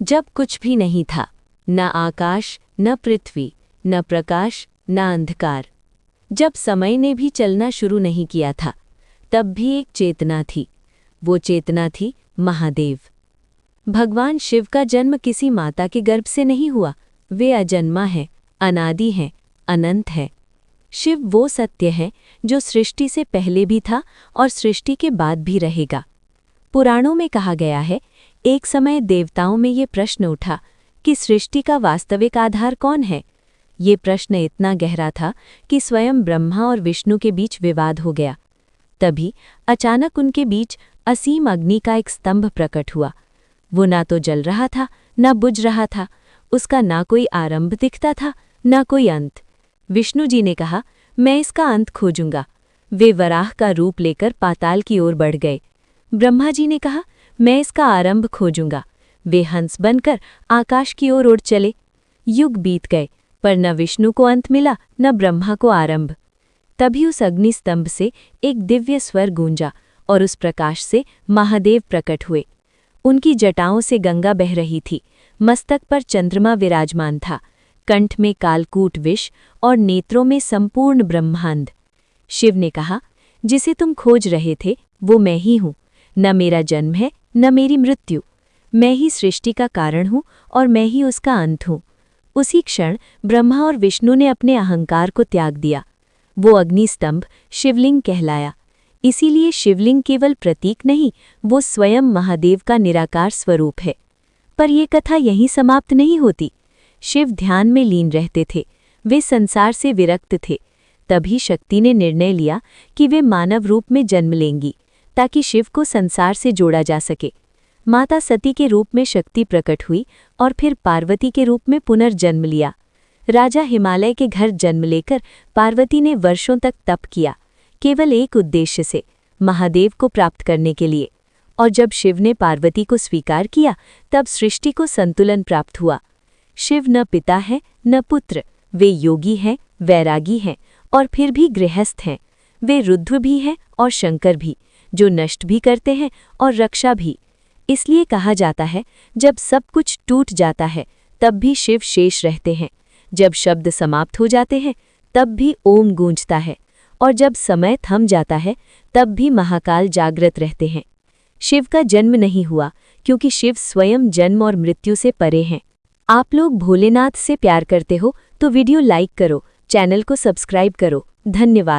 जब कुछ भी नहीं था, न आकाश, न पृथ्वी, न प्रकाश, न अंधकार। जब समय ने भी चलना शुरू नहीं किया था, तब भी एक चेतना थी। वो चेतना थी महादेव। भगवान शिव का जन्म किसी माता के गर्भ से नहीं हुआ। वे अजन्मा है, अनादि है, अनंत है। शिव वो सत्य है जो सृष्टि से पहले भी था और सृष्टि के बाद भी रहेगा। पुराणों में कहा गया है, एक समय देवताओं में ये प्रश्न उठा कि सृष्टि का वास्तविक आधार कौन है। ये प्रश्न इतना गहरा था कि स्वयं ब्रह्मा और विष्णु के बीच विवाद हो गया। तभी अचानक उनके बीच असीम अग्नि का एक स्तंभ प्रकट हुआ। वो ना तो जल रहा था, ना बुझ रहा था। उसका ना कोई आरंभ दिखता था, ना कोई अंत। विष्णु जी ने कहा, मैं इसका अंत खोजूंगा। वे वराह का रूप लेकर पाताल की ओर बढ़ गए। ब्रह्मा जी ने कहा, मैं इसका आरंभ खोजूंगा। वे हंस बनकर आकाश की ओर उड़ चले। युग बीत गए, पर न विष्णु को अंत मिला, न ब्रह्मा को आरंभ। तभी उस अग्निस्तंभ से एक दिव्य स्वर गूंजा और उस प्रकाश से महादेव प्रकट हुए। उनकी जटाओं से गंगा बह रही थी, मस्तक पर चंद्रमा विराजमान था, कंठ में कालकूट विष और नेत्रों में संपूर्ण ब्रह्मांड। शिव ने कहा, जिसे तुम खोज रहे थे वो मैं ही हूँ। न मेरा जन्म है, न मेरी मृत्यु। मैं ही सृष्टि का कारण हूँ और मैं ही उसका अंत हूँ। उसी क्षण ब्रह्मा और विष्णु ने अपने अहंकार को त्याग दिया। वो अग्निस्तंभ शिवलिंग कहलाया। इसीलिए शिवलिंग केवल प्रतीक नहीं, वो स्वयं महादेव का निराकार स्वरूप है। पर यह कथा यहीं समाप्त नहीं होती। शिव ध्यान में लीन रहते थे। वे संसार से विरक्त थे। तभी शक्ति ने निर्णय लिया कि वे मानव रूप में जन्म लेंगी, ताकि शिव को संसार से जोड़ा जा सके। माता सती के रूप में शक्ति प्रकट हुई और फिर पार्वती के रूप में पुनर्जन्म लिया। राजा हिमालय के घर जन्म लेकर पार्वती ने वर्षों तक तप किया, केवल एक उद्देश्य से, महादेव को प्राप्त करने के लिए। और जब शिव ने पार्वती को स्वीकार किया, तब सृष्टि को संतुलन प्राप्त हुआ। शिव न पिता है, न पुत्र। वे योगी हैं, वैरागी हैं और फिर भी गृहस्थ हैं। वे रुद्र भी हैं और शंकर भी, जो नष्ट भी करते हैं और रक्षा भी। इसलिए कहा जाता है, जब सब कुछ टूट जाता है तब भी शिव शेष रहते हैं। जब शब्द समाप्त हो जाते हैं तब भी ओम गूंजता है, और जब समय थम जाता है तब भी महाकाल जागृत रहते हैं। शिव का जन्म नहीं हुआ, क्योंकि शिव स्वयं जन्म और मृत्यु से परे हैं। आप लोग भोलेनाथ से प्यार करते हो तो वीडियो लाइक करो, चैनल को सब्सक्राइब करो। धन्यवाद।